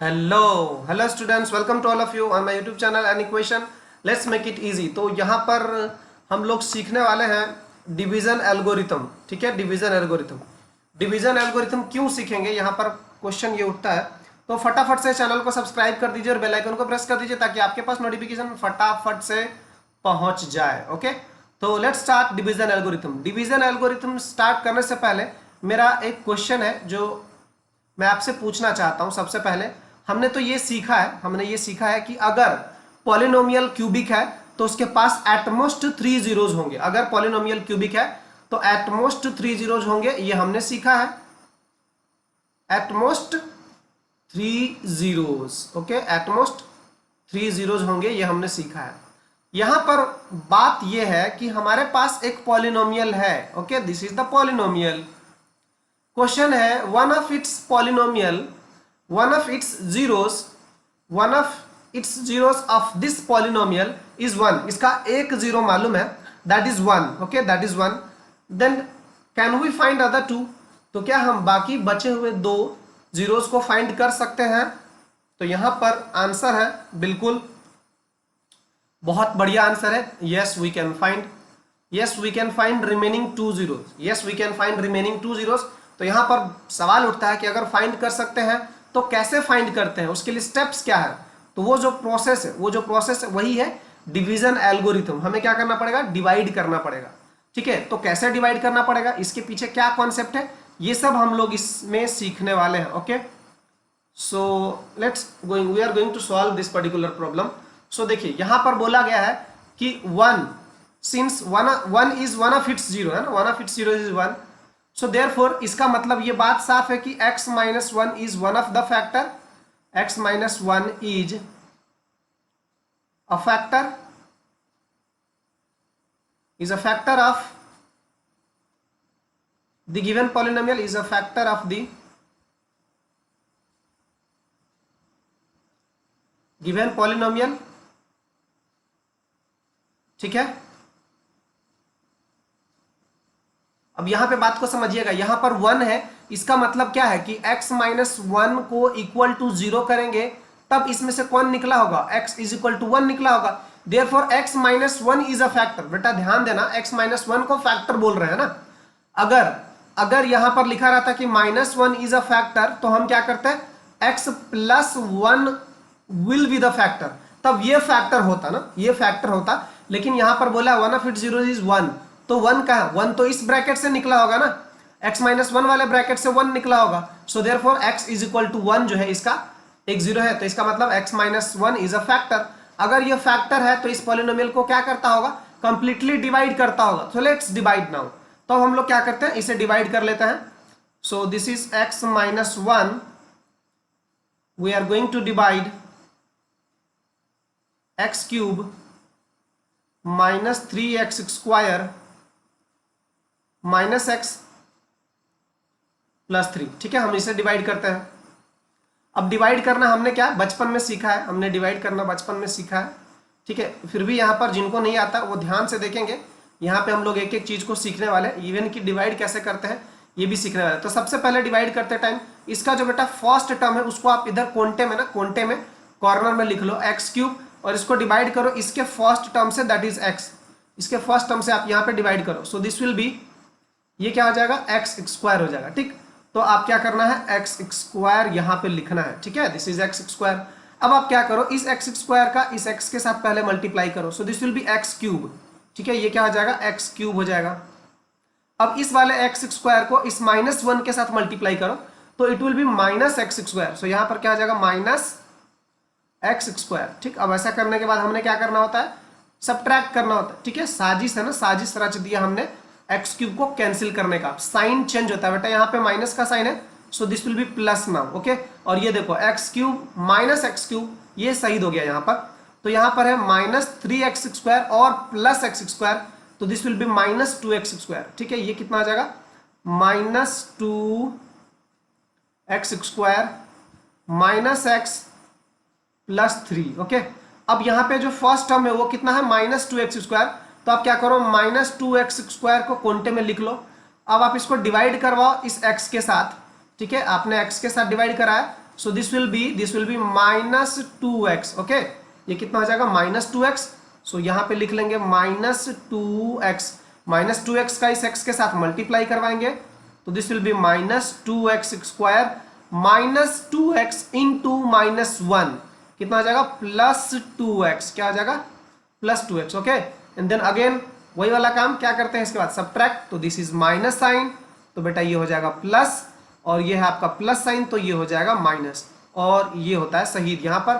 Hello students, welcome to all of you on my YouTube channel an equation let's make it easy. तो यहाँ पर हम लोग सीखने वाले हैं डिवीजन एल्गोरिथम। ठीक है, डिवीजन एल्गोरिथम क्यों सीखेंगे, यहाँ पर क्वेश्चन ये उठता है। तो फटाफट से चैनल को सब्सक्राइब कर दीजिए और बेल आइकन को प्रेस कर दीजिए ताकि आपके पास नोटिफिकेशन फटाफट से पहुंच जाए। ओके, तो let's start division algorithm. Division algorithm start करने से पहले मेरा एक क्वेश्चन है जो मैं आपसे पूछना चाहता हूं। सबसे पहले हमने ये सीखा है कि अगर पॉलिनोमियल क्यूबिक है तो उसके पास एटमोस्ट 3 जीरोज होंगे। अगर पॉलिनोमियल क्यूबिक है तो एटमोस्ट 3 जीरोज होंगे, ये हमने सीखा है। At most 3 zeros, okay, at most 3 zeros होंगे, ये हमने सीखा है। यहां पर बात यह है कि हमारे पास एक पॉलिनोमियल है। Okay, this is the polynomial. Question है one of its zeros of this polynomial is 1। इसका एक जीरो मालूम है, that is 1। okay, that is 1। then can we find other two? तो क्या हम बाकी बचे हुए दो जीरोस को फाइंड कर सकते हैं? तो यहां पर आंसर है बिल्कुल, बहुत बढ़िया आंसर है। yes we can find remaining 2 zeros। तो यहां पर सवाल उठता है कि अगर फाइंड कर सकते हैं तो कैसे फाइंड करते हैं, उसके लिए स्टेप्स क्या है? तो वो जो प्रोसेस है वही है डिवीजन एल्गोरिथम। हमें क्या करना पड़ेगा? डिवाइड करना पड़ेगा। ठीक है, तो कैसे डिवाइड करना पड़ेगा, इसके पीछे क्या कॉन्सेप्ट है, ये सब हम लोग इसमें सीखने वाले हैं। Okay, so we are going to solve this particular problem. So देखिए यहां पर बोला गया है कि 1 since 1 is one of its zero है ना, one of its zero is 1। So therefore इसका मतलब ये बात साफ है कि x minus 1 is one of the factor। x minus 1 is a factor of the given polynomial, is a factor of the given polynomial। ठीक है, अब यहां पे बात को समझिएगा। यहां पर 1 है, इसका मतलब क्या है कि x माइनस 1 को इक्वल टू 0 करेंगे तब इसमें से कौन निकला होगा? x इज इक्वल टू 1 निकला होगा। Therefore x minus 1 is a factor. बेटा ध्यान देना, x माइनस 1 को फैक्टर बोल रहे हैं ना। अगर यहां पर लिखा रहता कि माइनस 1 इज अ फैक्टर तो हम क्या करते हैं? x plus 1 will be the factor, तब ये फैक्टर होता ना, ये फैक्टर होता। लेकिन यहां पर बोला one of its zero is 1, तो 1 कहां? 1 तो इस ब्रैकेट से निकला होगा ना, x माइनस 1 वाले ब्रैकेट से 1 निकला होगा। So therefore x is equal to 1 जो है इसका एक जीरो है, तो इसका मतलब x minus 1 is a factor. अगर ये फैक्टर है तो इस पॉलिनोमियल को क्या करता होगा? कंप्लीटली डिवाइड करता होगा। So let's divide now. तो हम लोग क्या करते हैं, इसे डिवाइड कर लेते हैं। So this is x minus 1, we are going to divide x cube minus 3x square minus x plus 3। ठीक है, हम इसे डिवाइड करते हैं। अब डिवाइड करना हमने क्या बचपन में सीखा है, हमने डिवाइड करना बचपन में सीखा है। ठीक है, फिर भी यहाँ पर जिनको नहीं आता वो ध्यान से देखेंगे। यहाँ पे हम लोग एक एक चीज को सीखने वाले हैं, इवन कि डिवाइड कैसे करते हैं ये भी सीखने वाले हैं। तो सबसे पहले डिवाइड करते टाइम इसका जो बेटा फर्स्ट टर्म है उसको आप इधर कोंटे में कॉर्नर में लिख लो x क्यूब, और इसको डिवाइड करो इसके फर्स्ट टर्म से, दैट इज x। इसके फर्स्ट टर्म से आप यहाँ पे डिवाइड करो। सो दिस विल बी, ये क्या हो जाएगा? x स्क्वायर हो जाएगा। ठीक, तो आप क्या करना है? x स्क्वायर यहां पे लिखना है। ठीक है, दिस इज x स्क्वायर। अब आप क्या करो, इस x स्क्वायर का इस x के साथ पहले मल्टीप्लाई करो। So this will be x cube. ठीक है, ये क्या हो जाएगा? x क्यूब हो जाएगा। अब इस वाले x स्क्वायर को इस माइनस 1 के साथ मल्टीप्लाई करो तो it will be minus x square. So यहां पर क्या हो जाएगा? Minus x square. ठीक, अब ऐसा करने के बाद हमने क्या करना होता है? सब्ट्रैक्ट करना होता है। ठीक है, साजिश है ना, साजिश रच दिया हमने एक्स क्यूब को कैंसिल करने का। साइन चेंज होता है बेटा, यहाँ पे माइनस का साइन है, so this will be plus now. Okay, और ये देखो x cube minus x cube, ये शहीद हो गया यहाँ पर। तो यहाँ पर है माइनस 3x स्क्वायर और प्लस x स्क्वायर, तो this will be minus 2x square. ठीक है, ये कितना आ जाएगा? Minus 2x square minus x plus 3। Okay, अब यहाँ पे जो फर्स्ट टर्म है वो कितना है? Minus 2x square. तो आप क्या करो? माइनस 2x स्क्वायर को कोंटे में लिख लो। अब आप इसको डिवाइड करवाओ इस x के साथ। ठीक है, आपने x के साथ डिवाइड कराया so this will be -2x। Okay, ये कितना हो जाएगा -2x। सो यहाँ पे लिख लेंगे -2x। -2x का इस x के साथ मल्टीप्लाई करवाएंगे तो this will be -2x square -2x into -1 कितना हो जाएगा +2x। क्या हो जाएगा +2x। Okay, and then again वही वाला काम क्या करते हैं इसके बाद सब्ट्रैक्ट, तो दिस इज माइनस साइन, तो बेटा ये हो जाएगा प्लस, और ये है आपका प्लस साइन तो ये हो जाएगा माइनस, और ये होता है सही यहाँ पर।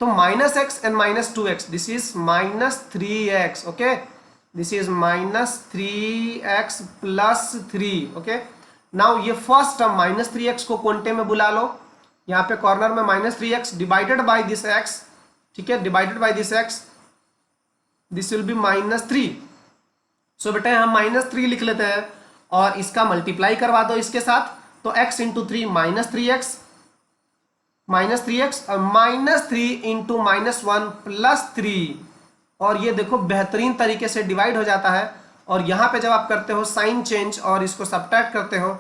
तो -x and -2x this is -3x। Okay, this is -3x + 3। Okay, now ये फर्स्ट टर्म -3x को क्वांटे में बुला लो, यहाँ पे कॉर्नर में -3x divided by this x। ठीक है, divided by this x, this will be -3। सो बेटा हम -3 लिख लेते हैं और इसका मल्टीप्लाई करवा दो इसके साथ, तो x इंटू 3 -3x और -3 इंटू -1 +3, और ये देखो बेहतरीन तरीके से डिवाइड हो जाता है। और यहाँ पे जब आप करते हो साइन चेंज और इसको सब्ट्रैक्ट करते हो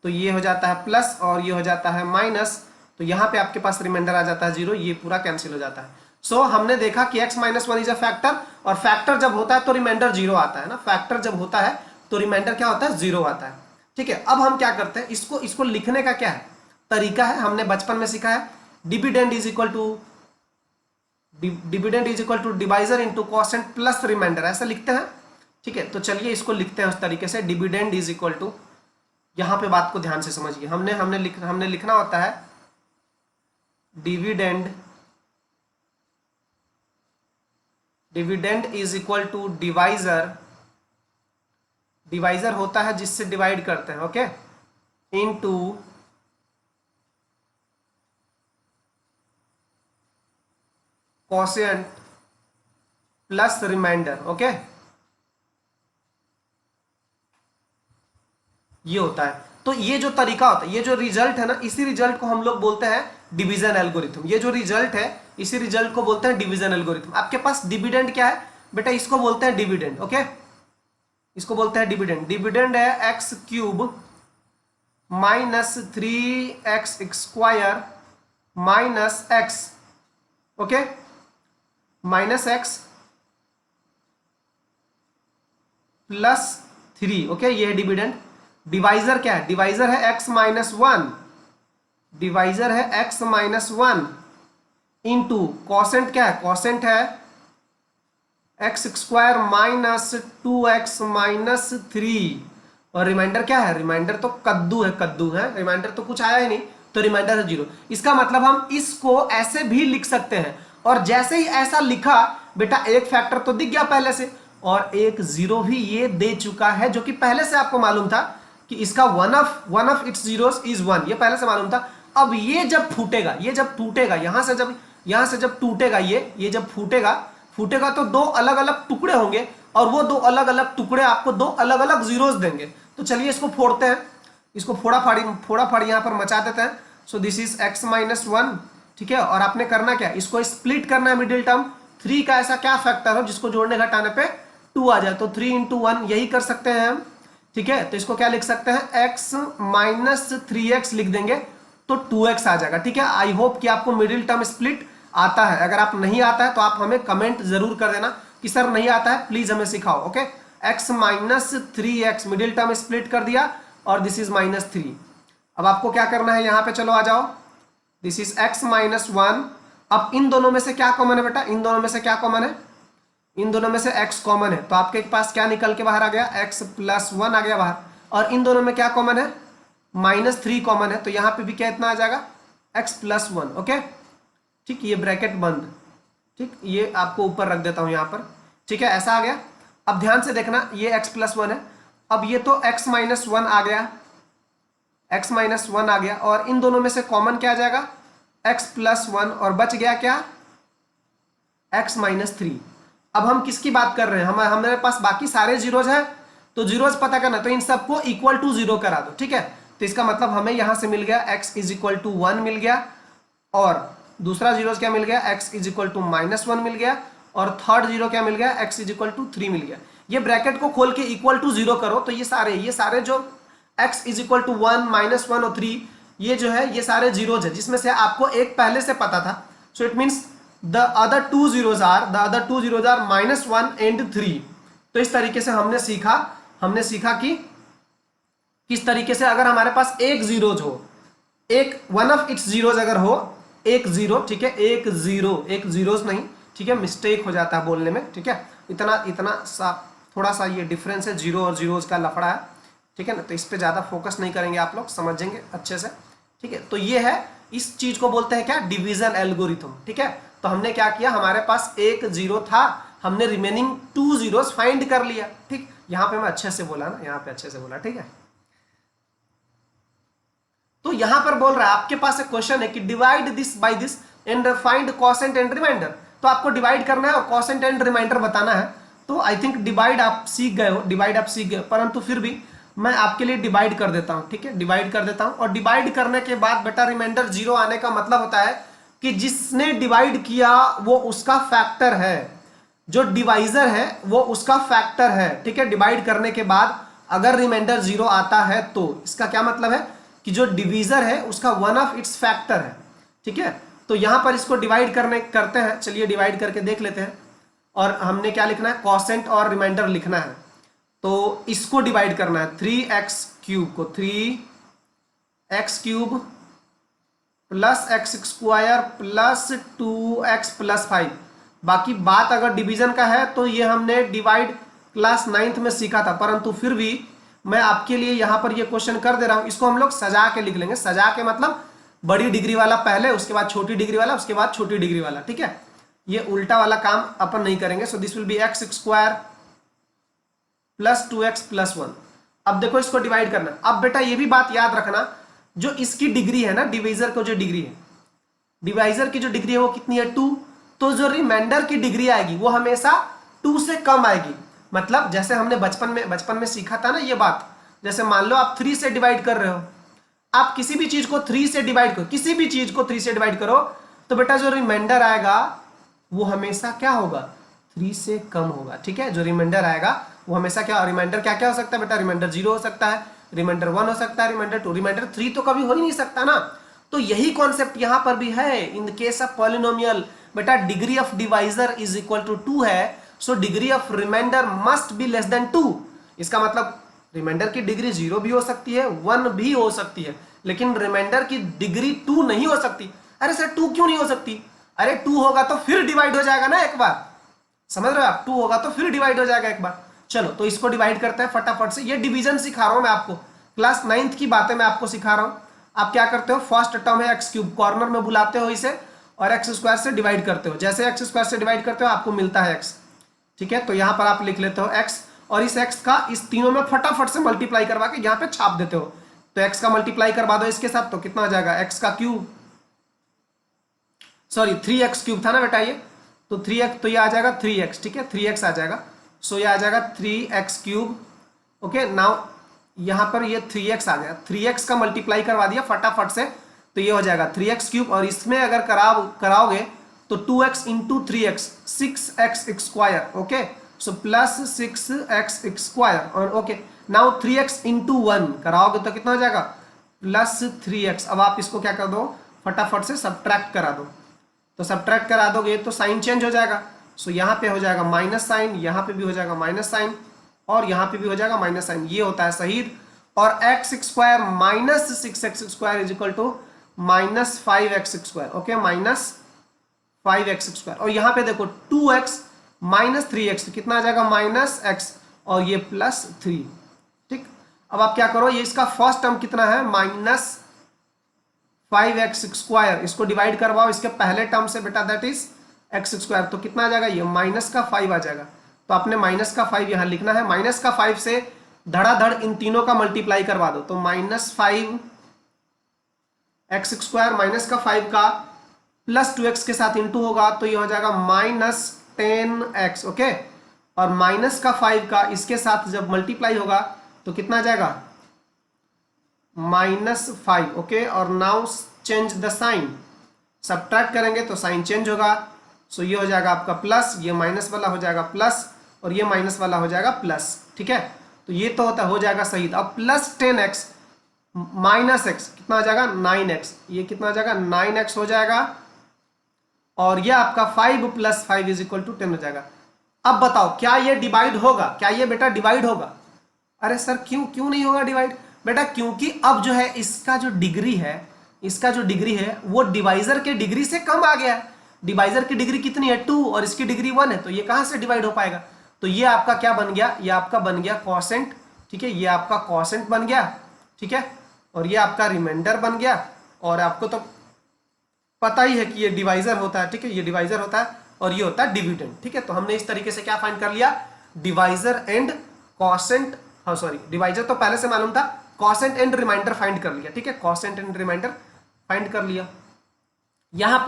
तो ये हो जाता है प्लस और ये हो जाता है माइनस, तो यहाँ पे आपके पास रिमाइंडर आ जाता है 0, ये पूरा कैंसिल हो जाता है। सो हमने देखा कि x - 1 इज अ फैक्टर, और फैक्टर जब होता है तो रिमाइंडर 0 आता है ना, फैक्टर जब होता है तो रिमाइंडर क्या होता है 0 आता है। ठीक है, अब हम क्या करते हैं, इसको लिखने का क्या है तरीका है, हमने बचपन में सीखा है dividend is equal to divisor into quotient plus remainder, ऐसा लिखते हैं। ठीक है, तो चलिए इसको लिखते हैं उस तरीके से, डिविडेंड इज इक्वल टू, यहाँ पे बात को ध्यान से समझिए, हमने लिखना होता है dividend is equal to divisor होता है जिससे डिवाइड करते हैं। Okay, into quotient plus remainder. Okay, ये होता है। तो ये जो तरीका होता है, ये जो रिजल्ट है ना, इसी रिजल्ट को हम लोग बोलते हैं डिवीजन एल्गोरिथम। ये जो रिजल्ट है इसी रिजल्ट को बोलते हैं डिवीजन एल्गोरिथम। आपके पास डिविडेंड क्या है बेटा, इसको बोलते हैं डिविडेंड। ओके, इसको बोलते हैं डिविडेंड। डिविडेंड है x³ -3x square -x। Okay, -x + 3। Okay, ये है डिविडेंड। डिवाइजर क्या है, डिवाइजर है x - 1, डिवाइजर है x - 1 इंटू कॉसेंट क्या है, कॉसेंट है x² -2x - 3, और रिमाइंडर क्या है, रिमाइंडर तो कद्दू है, रिमाइंडर तो कुछ आया ही नहीं, तो रिमाइंडर है 0। इसका मतलब हम इसको ऐसे भी लिख सकते हैं, और जैसे ही ऐसा लिखा बेटा एक फैक्टर तो दिख गया पहले से, और एक 0 भी ये दे चुका है, जो कि पहले से आपको मालूम था कि इसका one of its zeros is 1, ये पहले से मालूम था। अब ये जब फूटेगा, यहां से जब टूटेगा, ये जब फूटेगा तो दो अलग अलग टुकड़े होंगे, और वो दो अलग अलग टुकड़े आपको दो अलग अलग जीरोस देंगे। तो चलिए इसको फोड़ते हैं, इसको फोड़ा फाड़ी यहाँ पर मचा देते हैं। So this is x - 1। ठीक है, और आपने करना क्या, इसको स्प्लिट करना है मिडिल टर्म। 3 का ऐसा क्या फैक्टर हो जिसको जोड़ने घटाने पे 2 आ जाए, तो 3 × 1 यही कर सकते हैं हम। ठीक है, तो इसको क्या लिख सकते हैं, x - 3x लिख देंगे तो 2x आ जाएगा। ठीक है, आई होप कि आपको मिडिल टर्म स्प्लिट आता है। अगर आप नहीं आता है तो आप हमें कमेंट जरूर कर देना कि सर नहीं आता है, प्लीज हमें सिखाओ। Okay, x - 3x middle term split कर दिया, और दिस इज -3। अब आपको क्या करना है, यहाँ पे चलो आ जाओ, दिस इज x - 1। अब इन दोनों में से क्या कॉमन है बेटा, इन दोनों में से क्या कॉमन है, इन दोनों में से x कॉमन है, तो आपके पास क्या निकल के बाहर आ गया, x + 1 आ गया बाहर। और इन दोनों में क्या कॉमन है, -3 कॉमन है, तो यहाँ पे भी क्या इतना आ जाएगा, x + 1। ओके, ठीक, ये ब्रैकेट बंद। ठीक, ये आपको ऊपर रख देता हूँ यहाँ पर। ठीक है, ऐसा आ गया। अब ध्यान से देखना, ये x + 1 है, अब ये तो x - 1 आ गया, x - 1 आ गया, और इन दोनों में से कॉमन क्या आ जाएगा, x + 1, और बच गया क्या, x - 3। अब हम किसकी बात कर रहे हैं, हमारे पास बाकी सारे जीरोज हैं, तो जीरोज पता करना, तो इन सबको इक्वल टू 0 करा दो। ठीक है, तो इसका मतलब हमें यहां से मिल गया x = 1 मिल गया, और दूसरा जीरोज क्या मिल गया, x = -1 मिल गया, और थर्ड जीरो क्या मिल गया, x = 3 मिल गया। ये ब्रैकेट को खोल के इक्वल टू 0 करो, तो ये सारे जो x = 1, -1 और 3, ये जो है ये सारे जीरोज है, जिसमें से आपको एक पहले से पता था। So it means the other two zeros are -1 and 3। तो इस तरीके से हमने सीखा कि किस तरीके से अगर हमारे पास एक जीरोज हो, एक वन ऑफ इट्स जीरोज अगर हो, एक जीरो, ठीक है, एक जीरोज नहीं, ठीक है, मिस्टेक हो जाता है बोलने में, ठीक है, इतना सा थोड़ा सा ये डिफरेंस है, जीरो और जीरोज का लफड़ा है, ठीक है ना। तो इस पे ज़्यादा फोकस नहीं करेंगे, आप लोग समझेंगे अच्छे से, ठीक है। तो ये है, इस चीज को बोलते हैं क्या, डिवीजन एल्गोरिथम, ठीक है। तो हमने क्या किया, हमारे पास एक जीरो था, हमने रिमेनिंग 2 जीरोस फाइंड कर लिया, ठीक। यहाँ पे मैं अच्छे से बोला ना, यहाँ पे अच्छे से बोला, ठीक है। तो यहां पर बोल रहा है आपके पास एक क्वेश्चन है कि divide this by this and find quotient and remainder. तो आपको डिवाइड करना है और कोसेंट एंड रिमाइंडर बताना है। तो आई थिंक डिवाइड आप सीख गए हो, परंतु फिर भी मैं आपके लिए डिवाइड कर देता हूं, ठीक है, डिवाइड कर देता हूं। और डिवाइड करने के बाद बेटा रिमाइंडर 0 आने का मतलब होता है कि जिसने डिवाइड किया वो उसका फैक्टर है, जो डिवाइजर है वो उसका फैक्टर है, ठीक है। डिवाइड करने के बाद अगर रिमाइंडर 0 आता है तो इसका क्या मतलब है कि जो डिवीजर है उसका वन ऑफ इट्स फैक्टर है, ठीक है। तो यहां पर इसको डिवाइड करते हैं, चलिए डिवाइड करके देख लेते हैं। और हमने क्या लिखना है, कोसेंट और रिमाइंडर लिखना है। तो इसको डिवाइड करना है 3x क्यूब को, 3x cube plus x square plus 2x plus 5। बाकी बात अगर डिवीजन का है तो ये हमने डिवाइड क्लास 9th में सीखा था, परंतु फिर भी मैं आपके लिए यहां पर ये क्वेश्चन कर दे रहा हूं। इसको हम लोग सजा के लिख लेंगे, सजा के मतलब बड़ी डिग्री वाला पहले, उसके बाद छोटी डिग्री वाला, उसके बाद छोटी डिग्री वाला, ठीक है। ये उल्टा वाला काम अपन नहीं करेंगे। So this will be x square plus 2x plus 1। अब देखो इसको डिवाइड करना। अब बेटा ये भी बात याद रखना, जो इसकी डिग्री है ना, डिवाइजर को जो डिग्री है, डिवाइजर की जो डिग्री है वो कितनी है, 2। तो जो रिमाइंडर की डिग्री आएगी वो हमेशा 2 से कम आएगी। मतलब जैसे हमने बचपन में सीखा था ना ये बात, जैसे मान लो आप 3 से डिवाइड कर रहे हो, आप किसी भी चीज को 3 से डिवाइड करो, किसी भी चीज को 3 से डिवाइड करो, तो बेटा जो रिमाइंडर आएगा वो हमेशा क्या होगा, 3 से कम होगा, ठीक है। जो रिमाइंडर आएगा वो हमेशा क्या, रिमाइंडर क्या क्या हो सकता है बेटा, रिमाइंडर 0 हो सकता है, रिमाइंडर 1 हो सकता है, रिमाइंडर 2, रिमाइंडर 3 तो कभी हो ही नहीं सकता ना। तो यही कॉन्सेप्ट यहां पर भी है इन केस ऑफ पॉलिनोमियल। बेटा degree of divisor is equal to 2 है, सो degree of remainder must be less than 2। इसका मतलब रिमाइंडर की डिग्री 0 भी हो सकती है, 1 भी हो सकती है, लेकिन रिमाइंडर की डिग्री 2 नहीं हो सकती। अरे सर 2 क्यों नहीं हो सकती, अरे 2 होगा तो फिर डिवाइड हो जाएगा ना एक बार, समझ रहे हो आप, 2 होगा तो फिर डिवाइड हो जाएगा एक बार। चलो तो इसको डिवाइड करते हैं फटाफट से। ये डिवीजन सिखा रहा हूं मैं आपको, क्लास 9th की बातें मैं आपको सिखा रहा हूं। आप क्या करते हो, फर्स्ट टर्म है x क्यूब, कॉर्नर में बुलाते हो इसे और x स्क्वायर से डिवाइड करते हो। जैसे x स्क्वायर से डिवाइड करते हो आपको मिलता है x, ठीक है। तो यहां पर आप लिख लेते हो x, और इस x का इस तीनों में फटाफट से मल्टीप्लाई करवा के यहां पे छाप देते हो। तो x का मल्टीप्लाई करवा दो इसके साथ, तो कितना आ जाएगा, x का क्यूब, सॉरी 3x क्यूब था ना बेटा ये, तो 3x, तो ये आ जाएगा 3x, ठीक है, 3x आ जाएगा। सो ये आ जाएगा 3x क्यूब। ओके, नाउ यहां पर ये 3x आ गया, 3x का मल्टीप्लाई करवा दिया फटाफट से, तो ये हो जाएगा 3x क्यूब। और इसमें अगर कराओगे तो 2x into 3x 6x square, okay, so plus 6x square. और ओके नाउ 3x इंटू 1 कराओगे तो कितना हो जाएगा, प्लस 3x। अब आप इसको क्या कर दो, फटाफट से सब्ट्रैक्ट करा दो। तो सब्ट्रैक्ट करा दोगे तो साइन चेंज हो जाएगा। सो यहाँ पे हो जाएगा माइनस साइन, यहाँ पे भी हो जाएगा माइनस साइन, और यहाँ पे भी हो जाएगा माइनस साइन। ये होता है शहीद। और x square minus 6x square is equal to minus 5x square, okay, minus 5x square. और यहाँ पे देखो 2x माइनस 3x, कितना आ जाएगा, माइनस x, और ये प्लस 3, ठीक। अब आप क्या करो, ये इसका फर्स्ट टर्म कितना है, माइनस 5x स्क्वायर, इसको डिवाइड करवाओ इसके पहले टर्म से बेटा, दैट इज x स्क्वायर। तो कितना आ जाएगा, ये माइनस का 5 आ जाएगा। तो आपने माइनस का 5 यहां लिखना है, माइनस का 5 से धड़ाधड़ इन तीनों का मल्टीप्लाई करवा दो। तो माइनस 5x स्क्वायर माइनस का 5 का प्लस 2x के साथ इंटू होगा, तो ये हो जाएगा माइनस 10x, ओके। और माइनस का 5 का इसके साथ जब मल्टीप्लाई होगा तो कितना आ जाएगा, माइनस 5, ओके। और now change the sign, subtract करेंगे तो साइन चेंज होगा। सो ये हो जाएगा आपका प्लस, ये माइनस वाला हो जाएगा प्लस, और ये माइनस वाला हो जाएगा प्लस, ठीक है। तो ये तो होता हो जाएगा सही। अब प्लस 10x माइनस एक्स कितना हो जाएगा 9x, ये कितना हो जाएगा 9x हो जाएगा, और ये आपका 5 + 5 = 10 हो जाएगा। अब बताओ क्या ये डिवाइड होगा, क्या ये बेटा डिवाइड होगा? अरे सर क्यों क्यों नहीं होगा डिवाइड बेटा? क्योंकि अब जो है इसका जो डिग्री है, इसका जो डिग्री है वो डिवाइजर के डिग्री से कम आ गया है। डिवाइजर की डिग्री कितनी है 2 और इसकी डिग्री 1 है, तो ये कहां से डिवाइड हो पाएगा? तो ये आपका क्या बन गया, ये आपका बन गया कॉसेंट, ठीक है, ये आपका कॉसेंट बन गया, ठीक है, और ये आपका रिमाइंडर बन गया। और आपको तो पता ही है कि ये डिवाइजर होता है, ठीक है, ये डिवाइजर होता है और ये होता है डिविडेंड, ठीक है। तो हमने इस तरीके से क्या फाइंड कर लिया, डिवाइजर एंड कॉसेंट, हाँ सॉरी डिवाइजर तो पहले से मालूम था, कॉसेंट एंड रिमाइंडर फाइंड कर लिया, ठीक है, कॉसेंट एंड रिमाइंडर फाइंड कर लिया। यहां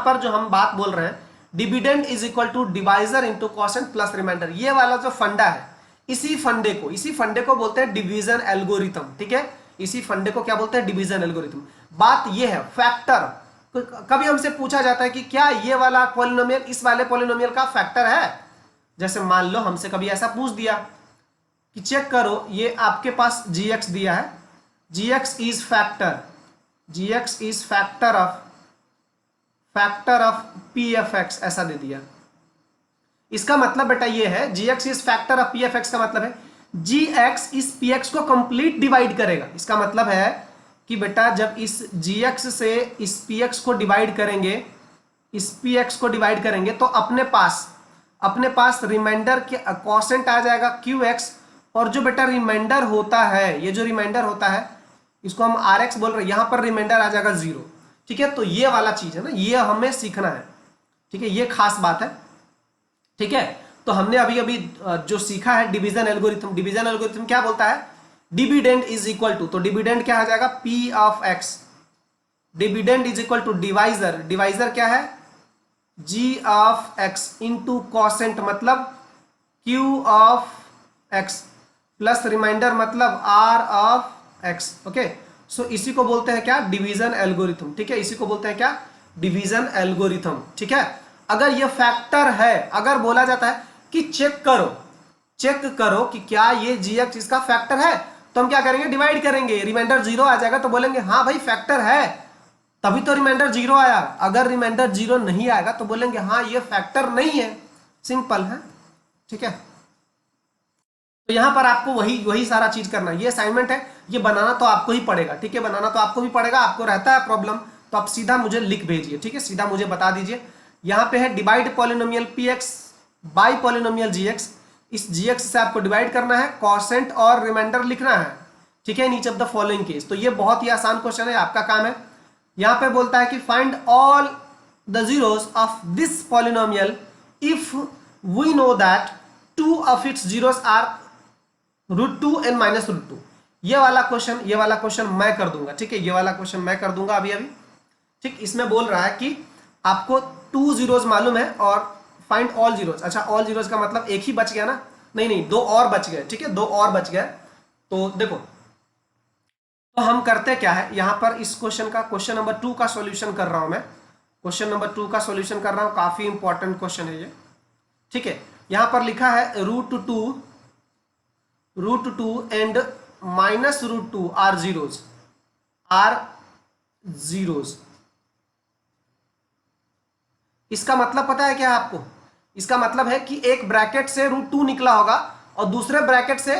पर जो हम बात बोल रहे हैं, dividend = divisor into quotient plus remainder, ये वाला जो फंडा है, इसी फंडे को बोलते हैं डिवीजन एल्गोरिथम, ठीक है, इसी फंडे को क्या बोलते हैं, डिवीजन एल्गोरिथम। बात ये है फैक्टर, कभी हमसे पूछा जाता है कि क्या ये वाला पॉलिनोमियल इस वाले पॉलिनोमियल का फैक्टर है? जैसे मान लो हमसे कभी ऐसा पूछ दिया कि चेक करो, ये आपके पास gx दिया है, gx is factor of pfx, ऐसा दे दिया। इसका मतलब बेटा ये है gx is factor of pfx का मतलब है gx इस px को कंप्लीट डिवाइड करेगा। इसका मतलब है कि बेटा जब इस gx से इस px को डिवाइड करेंगे, इस px को डिवाइड करेंगे तो अपने पास रिमाइंडर के कॉसेंट आ जाएगा qx, और जो बेटा रिमाइंडर होता है, ये जो रिमाइंडर होता है इसको हम rx बोल रहे हैं, यहां पर रिमाइंडर आ जाएगा 0, ठीक है। तो ये वाला चीज है ना, ये हमें सीखना है, ठीक है, ये खास बात है, ठीक है। तो हमने अभी जो सीखा है डिवीजन एल्गोरिथम क्या बोलता है, डिविडेंड = तो डिविडेंड क्या आ जाएगा p(x), डिविडेंड = डिवाइजर क्या है g(x) इंटू कॉसेंट मतलब q(x) प्लस रिमाइंडर मतलब r(x), ओके। सो इसी को बोलते हैं क्या, डिवीजन एल्गोरिथम, ठीक है, इसी को बोलते हैं क्या, डिवीजन एल्गोरिथम, ठीक है। अगर ये फैक्टर है, अगर बोला जाता है कि चेक करो कि क्या ये gx इसका फैक्टर है, तो हम क्या करेंगे, डिवाइड करेंगे, रिमाइंडर 0 आ जाएगा तो बोलेंगे हाँ भाई फैक्टर है, तभी तो रिमाइंडर 0 आया। अगर रिमाइंडर 0 नहीं आएगा तो बोलेंगे हाँ ये फैक्टर नहीं है, सिंपल है, ठीक है। तो यहां पर आपको वही सारा चीज करना है, ये असाइनमेंट है, ये बनाना तो आपको ही पड़ेगा, ठीक है, बनाना तो आपको भी पड़ेगा। आपको रहता है प्रॉब्लम तो आप सीधा मुझे लिख भेजिए, ठीक है, सीधा मुझे बता दीजिए। यहां पे है divide polynomial px by polynomial gx, इस gx से आपको डिवाइड करना है, कॉसेंट और रिमाइंडर लिखना है, ठीक है, in each of the following case. तो ये बहुत ही आसान क्वेश्चन है, आपका काम है। यहां पे बोलता है कि find all the zeros of this polynomial if we know that 2 of its zeros are √2 and -√2। ये वाला क्वेश्चन मैं कर दूंगा, ठीक है, ये वाला क्वेश्चन मैं कर दूंगा अभी, ठीक। इसमें बोल रहा है कि आपको 2 जीरोस मालूम है और फाइंड ऑल जीरोस। अच्छा, ऑल जीरोस का मतलब एक ही बच गया ना, नहीं 2 और बच गए, ठीक है, 2 और बच गए। तो देखो, तो हम करते क्या है, यहां पर इस क्वेश्चन नंबर 2 का सॉल्यूशन कर रहा हूं मैं, क्वेश्चन नंबर 2 का सॉल्यूशन कर रहा हूं, काफी इंपॉर्टेंट क्वेश्चन है ये, ठीक है। यहां पर लिखा है √2 and -√2 आर जीरोस। इसका मतलब पता है क्या आपको, इसका मतलब है कि एक ब्रैकेट से √2 निकला होगा और दूसरे ब्रैकेट से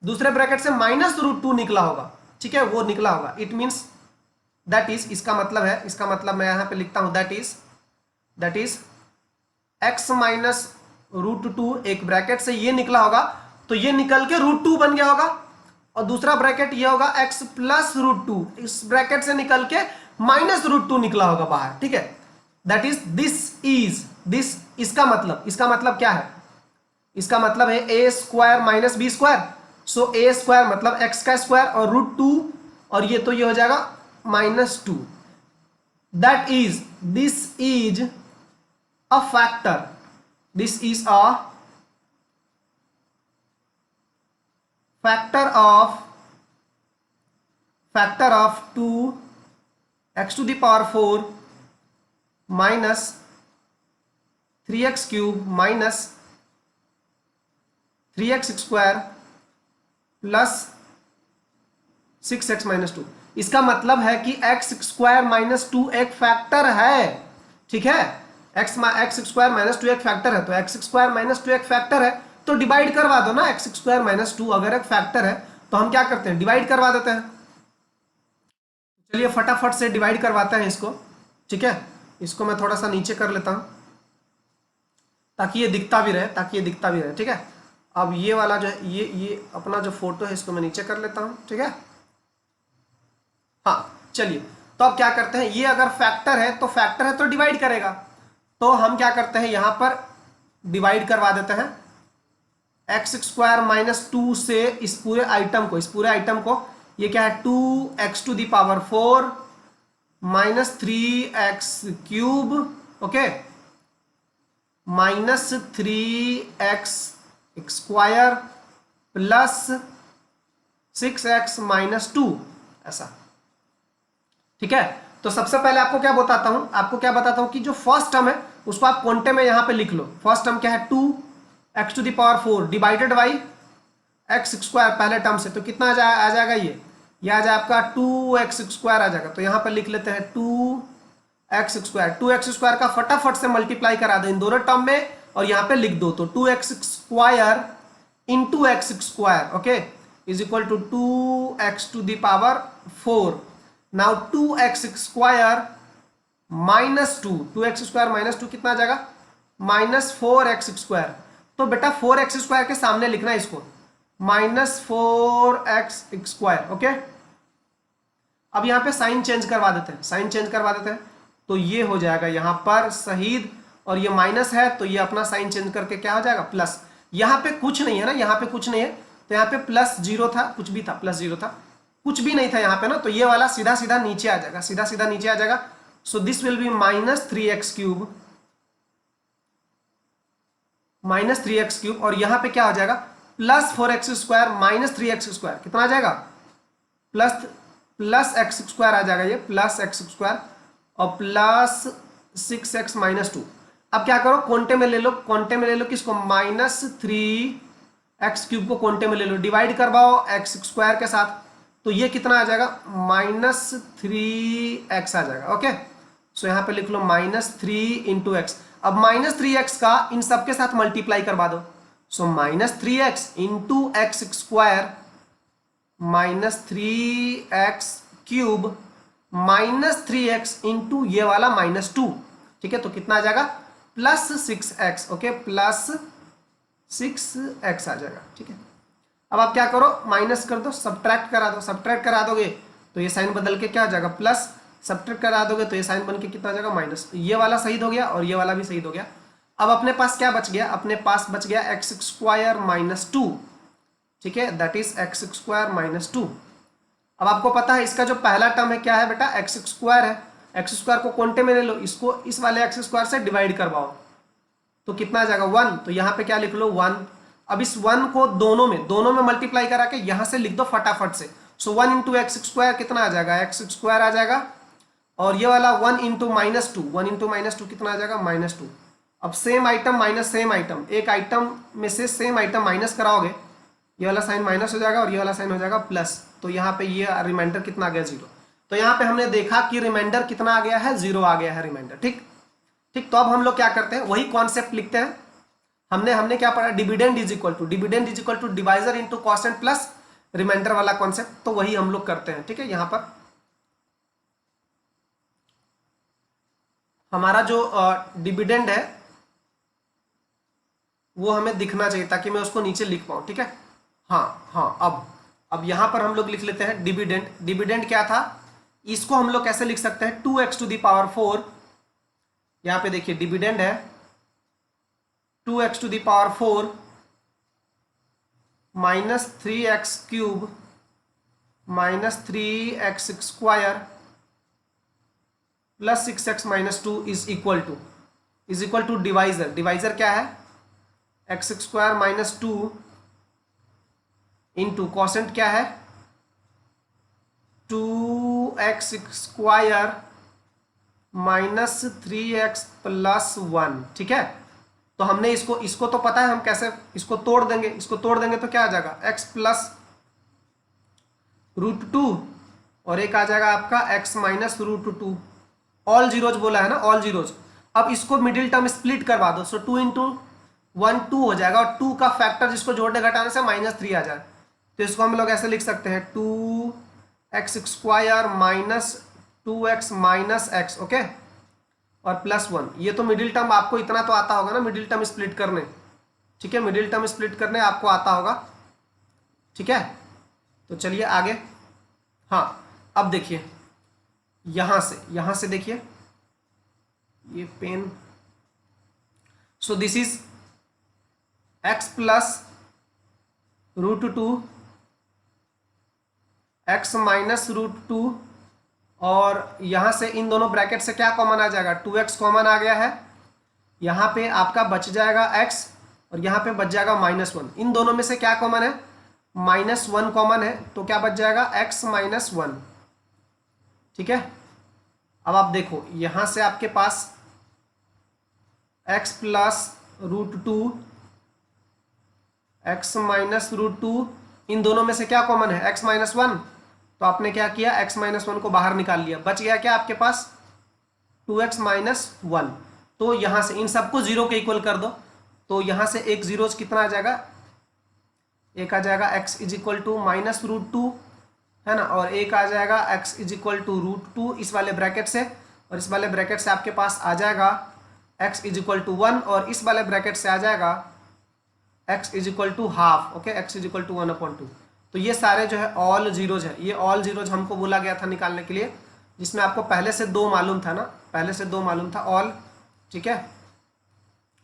-√2 निकला होगा, ठीक है, वो निकला होगा। इट मींस दैट इज, इसका मतलब मैं यहां पे लिखता हूं दैट इज x -√2, एक ब्रैकेट से ये निकला होगा तो ये निकल के √2 बन गया होगा, और दूसरा ब्रैकेट ये होगा x + √2, इस ब्रैकेट से निकल के -√2 निकला होगा बाहर, ठीक है। दैट इज दिस, इसका मतलब क्या है, इसका मतलब है a² - b², सो a² मतलब x का स्क्वायर और √2, और ये तो ये हो जाएगा -2। That is, this is a factor, this is a factor of 2x⁴ minus 3x³ minus 3x² plus 6x minus 2। इसका मतलब है कि x स्क्वायर माइनस 2 एक फैक्टर है, ठीक है, x स्क्वायर माइनस 2 एक फैक्टर है, तो x स्क्वायर माइनस 2 एक फैक्टर है तो डिवाइड करवा दो ना। x स्क्वायर माइनस 2 अगर एक फैक्टर है तो हम क्या करते हैं, डिवाइड करवा देते हैं। चलिए फटाफट से डिवाइड करवाते हैं इसको, ठीक है। इसको मैं थोड़ा सा नीचे कर लेता हूं ताकि ये दिखता भी रहे, ठीक है। अब ये वाला जो है, ये अपना जो फोटो है इसको मैं नीचे कर लेता हूं, ठीक है। हाँ चलिए, तो अब क्या करते हैं, ये अगर फैक्टर है तो डिवाइड करेगा, तो हम क्या करते हैं यहां पर डिवाइड करवा देते हैं एक्स स्क्वायर माइनस 2 से इस पूरे आइटम को, ये क्या है 2x to the power 4 minus 3x cube, okay, minus 3x square plus 6x minus 2, ऐसा, ठीक है। तो सबसे पहले आपको क्या बताता हूं कि जो फर्स्ट टर्म है उसको आप क्वांटे में यहां पे लिख लो। फर्स्ट टर्म क्या है 2x to the power 4 divided by x square पहले टर्म से, तो कितना आ जाएगा ये आ जाएगा आपका 2x स्क्वायर आ जाएगा। तो यहां पर लिख लेते हैं 2x स्क्वायर का फटाफट से मल्टीप्लाई करा दो इन दोनों टर्म में और यहां पे लिख दो, तो 2x square into x square, okay, is equal to 2x to the power 4। Now 2x square minus 2x square minus 2 कितना आ जाएगा, माइनस 4x स्क्वायर। तो बेटा 4x स्क्वायर के सामने लिखना है इसको, माइनस 4x स्क्वायर, ओके। अब यहां पे साइन चेंज करवा देते हैं, तो ये हो जाएगा यहां पर शहीद, और ये माइनस है तो ये अपना साइन चेंज करके क्या हो जाएगा प्लस। यहां पे कुछ नहीं है ना, यहां पे कुछ नहीं है, तो यहां पे प्लस 0 था, कुछ भी था, प्लस 0 था, कुछ भी नहीं था यहां पे ना, तो ये वाला सीधा सीधा नीचे आ जाएगा, so this will be minus 3x cube, और यहां पे क्या हो जाएगा plus 4x square minus 3x square, कितना आ जाएगा प्लस x स्क्वायर आ जाएगा, ये प्लस x स्क्वायर और प्लस 6x माइनस 2। अब क्या करो, क्वांटे में ले लो किसको, माइनस 3x क्यूब को क्वांटे में ले लो, डिवाइड करवाओ x स्क्वायर के साथ, तो ये कितना आ जाएगा माइनस 3x आ जाएगा, ओके। सो यहां पे लिख लो माइनस 3 इंटू एक्स। अब माइनस 3x का इन सबके साथ मल्टीप्लाई करवा दो, so minus 3x into x square minus 3x cube minus 3x into ये वाला माइनस 2, ठीक है। तो कितना आ जाएगा plus 6x, okay, plus 6x आ जाएगा, ठीक है। अब आप क्या करो, माइनस कर दो, सब्ट्रैक्ट करा दोगे तो ये साइन बदल के क्या आ जाएगा प्लस, सब्ट्रैक्ट करा दोगे तो ये साइन बन के कितना आ जाएगा माइनस। ये वाला शहीद हो गया और ये वाला भी शहीद हो गया। अब अपने पास क्या बच गया, एक्स स्क्वायर माइनस 2, ठीक है, that is x square minus 2। अब आपको पता है इसका जो पहला टर्म है क्या है बेटा, एक्स स्क्वायर है, एक्स स्क्वायर को क्वांटे में ले लो, इसको इस वाले एक्स स्क्वायर से डिवाइड करवाओ तो कितना आ जाएगा 1, तो यहाँ पे क्या लिख लो 1। अब इस 1 को दोनों में मल्टीप्लाई करा के यहाँ से लिख दो फटाफट से, सो 1 इंटू एक्स स्क्वायर कितना आ जाएगा, एक्स स्क्वायर आ जाएगा, और ये वाला 1 इंटू माइनस 2 कितना आ जाएगा माइनस 2। अब same item minus same item, एक आइटम में से सेम आइटम माइनस कराओगे, ये वाला साइन माइनस हो जाएगा और ये वाला साइन हो जाएगा प्लस, तो यहाँ पे ये रिमाइंडर कितना आ गया 0। तो यहाँ पे हमने देखा कि रिमाइंडर कितना आ गया है, 0 आ गया है रिमाइंडर, ठीक। तो अब हम लोग क्या करते हैं, वही कॉन्सेप्ट लिखते हैं। हमने क्या पढ़ा, dividend is equal to divisor into constant plus remainder वाला कॉन्सेप्ट, तो वही हम लोग करते हैं, ठीक है। यहाँ पर हमारा जो डिविडेंड है वो हमें दिखना चाहिए ताकि मैं उसको नीचे लिख पाऊं, ठीक है। हाँ, अब यहां पर हम लोग लिख लेते हैं डिविडेंड क्या था, इसको हम लोग कैसे लिख सकते हैं, 2x टू द पावर 4, यहां पे देखिए डिविडेंड है 2x to the power 4 minus 3x cube minus 3x square plus 6x minus 2 is equal to divisor क्या है, x square minus 2 into quotient क्या है 2x square minus 3x plus 1, ठीक है। तो हमने इसको तो पता है हम कैसे इसको तोड़ देंगे तो क्या आ जाएगा x प्लस √2 और एक आ जाएगा आपका x माइनस √2। ऑल जीरोज बोला है ना, ऑल जीरोज। अब इसको मिडिल टर्म स्प्लिट करवा दो, सो 2 इंटू 1 2 हो जाएगा, और 2 का फैक्टर जिसको जोड़ने घटाने से -3 आ जाए, तो इसको हम लोग ऐसे लिख सकते हैं 2x² minus 2x minus x, okay, और +1। ये तो मिडिल टर्म आपको इतना तो आता होगा ना, मिडिल टर्म स्प्लिट करने, ठीक है, मिडिल टर्म स्प्लिट करने आपको आता होगा, ठीक है। तो चलिए आगे। हाँ, अब देखिए यहां से देखिए ये pen, so this is x plus √2 x minus √2, और यहां से इन दोनों ब्रैकेट से क्या कॉमन आ जाएगा, 2x कॉमन आ गया है, यहां पे आपका बच जाएगा x और यहां पे बच जाएगा -1। इन दोनों में से क्या कॉमन है, -1 कॉमन है, तो क्या बच जाएगा x माइनस 1, ठीक है। अब आप देखो यहां से आपके पास x प्लस √2 x माइनस √2, इन दोनों में से क्या कॉमन है, x माइनस 1, तो आपने क्या किया, x माइनस 1 को बाहर निकाल लिया, बच गया क्या आपके पास 2x माइनस 1। तो यहां से इन सबको 0 के इक्वल कर दो, तो यहां से एक जीरोज कितना आ जाएगा, एक आ जाएगा x is equal to minus √2, है ना, और एक आ जाएगा x इज इक्वल टू √2 इस वाले ब्रैकेट से, और इस वाले ब्रैकेट से आपके पास आ जाएगा x इज इक्वल टू 1, और इस वाले ब्रैकेट से आ जाएगा x is equal to half, okay, x is equal to 1/2। तो ये सारे जो है ऑल जीरोज है, ये ऑल जीरोज हमको बोला गया था निकालने के लिए, जिसमें आपको पहले से 2 मालूम था ना, पहले से 2 मालूम था ऑल, ठीक है,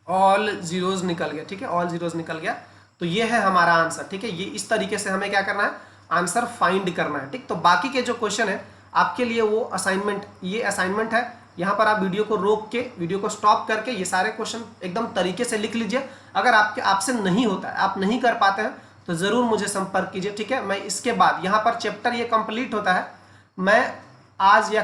ऑल जीरोज निकल गया, ठीक है, ऑल जीरोज निकल गया। तो ये है हमारा आंसर, ठीक है। ये इस तरीके से हमें क्या करना है, आंसर फाइंड करना है, ठीक। तो बाकी के जो क्वेश्चन है आपके लिए वो असाइनमेंट, ये असाइनमेंट है, यहाँ पर आप वीडियो को रोक के, वीडियो को स्टॉप करके ये सारे क्वेश्चन एकदम तरीके से लिख लीजिए। अगर आपसे नहीं होता है, आप नहीं कर पाते हैं, तो ज़रूर मुझे संपर्क कीजिए, ठीक है। मैं इसके बाद यहाँ पर चैप्टर ये कंप्लीट होता है, मैं आज या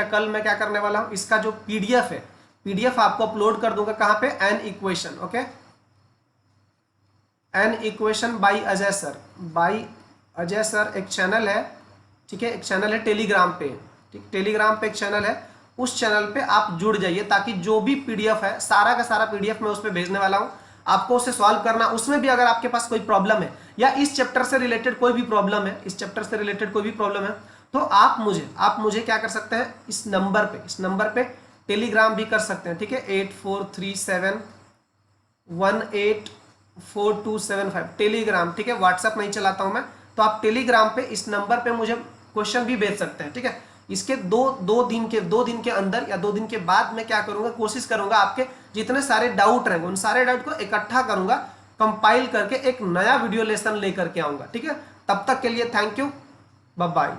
कल मैं क्या करने वाला हूँ, इसका जो PDF है, PDF आपको अपलोड कर दूंगा, कहाँ पे, an equation, okay, an equation by Ajay sir, एक चैनल है, ठीक है, एक चैनल है टेलीग्राम पे, ठीक, टेलीग्राम पे एक चैनल है, उस चैनल पे आप जुड़ जाइए, ताकि जो भी PDF है, सारा का सारा PDF मैं उस पर भेजने वाला हूँ, आपको उसे सॉल्व करना। उसमें भी अगर आपके पास कोई प्रॉब्लम है, या इस चैप्टर से रिलेटेड कोई भी प्रॉब्लम है, तो आप मुझे क्या कर सकते हैं, इस नंबर पे टेलीग्राम भी कर सकते हैं, ठीक है, 8437184275 टेलीग्राम, ठीक है। व्हाट्सएप नहीं चलाता हूं मैं, तो आप टेलीग्राम पे इस नंबर पे मुझे क्वेश्चन भी भेज सकते हैं, ठीक है। इसके दो दिन के अंदर या 2 दिन के बाद मैं क्या करूंगा, कोशिश करूंगा आपके जितने सारे डाउट रहेंगे उन सारे डाउट को इकट्ठा करूंगा, कंपाइल करके एक नया वीडियो लेसन लेकर के आऊंगा, ठीक है। तब तक के लिए थैंक यू, बाय बाय।